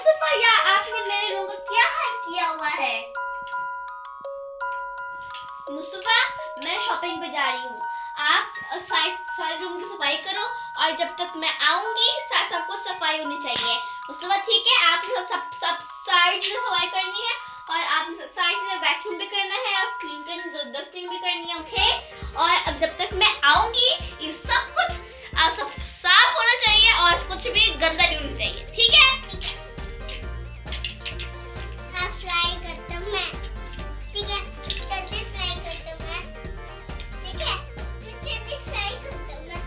मुस्तफा, या आपने मेरे रूम को क्या हाल किया हुआ है? मुस्तफा, मैं शॉपिंग पे जा रही हूँ। आप सारे रूम की सफाई करो और जब तक मैं आऊंगी सबको सफाई होनी चाहिए। मुस्तफा ठीक है, आपने सब सारी चीजें सफाई करनी है और आपने सारी चीजें वैक्यूम भी करना है और क्लीन करनी, डस्टिंग भी करनी है, ओके? और अब जब तक मैं आऊंगी ये सब कुछ सब साफ होना चाहिए और कुछ भी गंदा नहीं होना चाहिए, ठीक है? फ्राई करता हूँ मैं, ठीक है? जल्दी फ्राई करता हूँ मैं, ठीक है? जल्दी फ्राई करता हूँ मैं।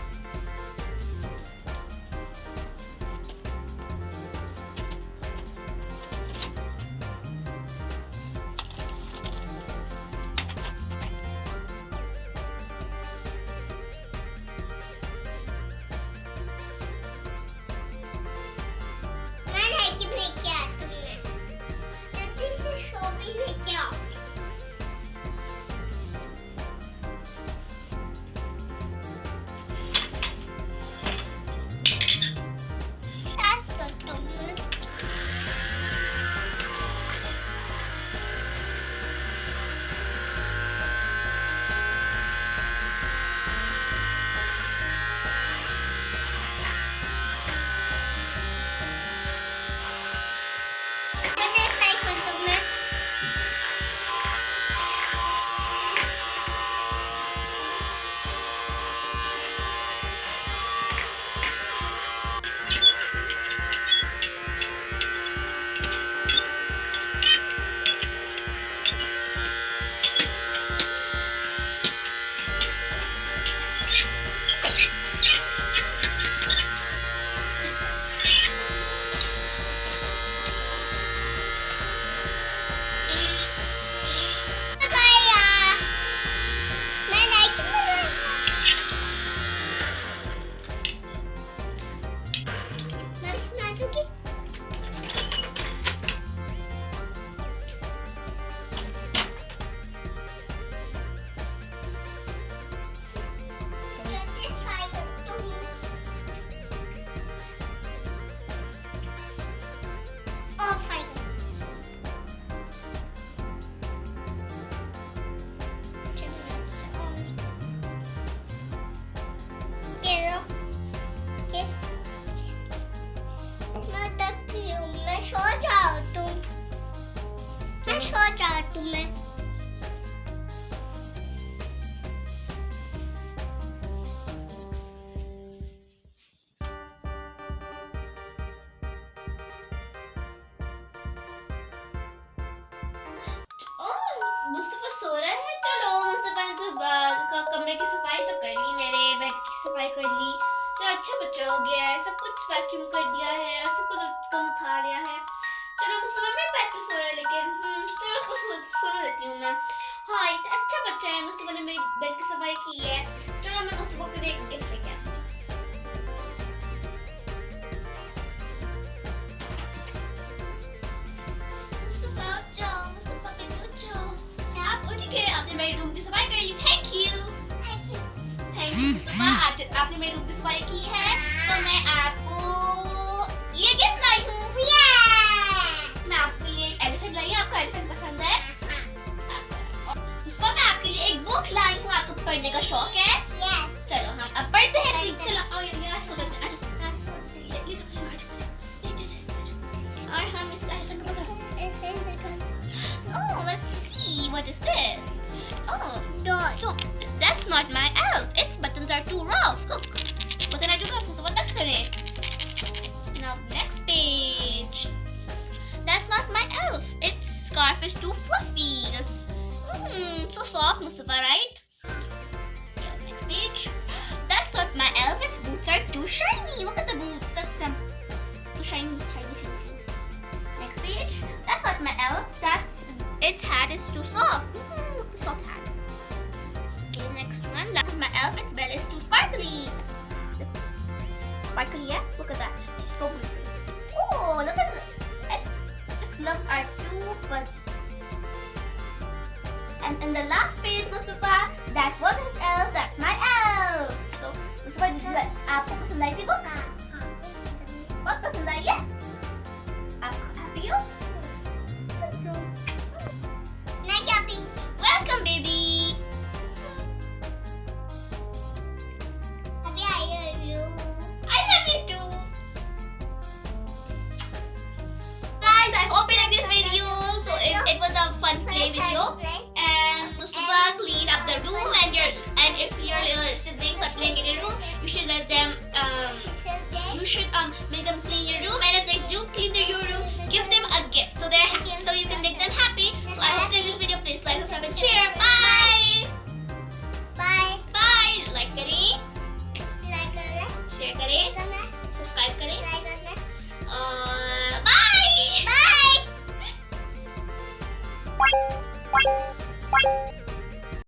मुस्तफा सो रहा है। चलो मुस्तफा ने तो कमरे की सफाई तो कर ली, मेरे बेड की सफाई कर ली, तो अच्छा बच्चा हो गया है। सब कुछ वैक्यूम कर दिया है और सब कुछ कम उठा लिया है। चलो मुस्तफा मेरे बेड पे सो रहा है, लेकिन चलो उसको सोने देती हूँ मैं। हाँ, एक अच्छा बच्चा है। मुस्तफा ने मेरी बेड की सफाई की है। चलो मैं मुस्तफा के लिए एक गिफ्ट लेके आती हूँ। आपने मेरे रूम की सफाई कर ली, थैंक यू मुस्तफा। आपने मेरे रूम की सफाई की है तो मैं आपको ये गिफ्ट लाई हूँ। मैं आपके लिए एक एलिफेंट लाई हूँ। आपको एलिफेंट पसंद है? मुस्तफा मैं आपके लिए एक बुक लाई हूँ। आपको पढ़ने का शौक है? चलो हम अब पढ़ते हैं। चलो आओ यहाँ सो जाते हैं। और हम इसका एलिफेंट को पकड़ते हैं। Oh, let's see, what is this? Oh, so that's not my elf. Its buttons are too rough. Look, what can I do rough? So what that's it? Now next page. That's not my elf. Its scarf is too fluffy. That's so soft, Mustafa, right? Yeah, next page. That's not my elf. Its boots are too shiny. Look at the boots. That's them. Too shiny. Next page. That's not my elf. Its hat is too soft. Look at the soft hat. Okay, next one. That's my elf. Its bell is too sparkly. Sparkly, yeah? Look at that. So pretty. Oh, look at its gloves are too fuzzy. And in the last page, Mustafa, that was his elf. That's my elf. So, Mustafa, this is आपको पसंद आई थी book? बहुत पसंद आई है? आपको blanket room, you should let them you should make them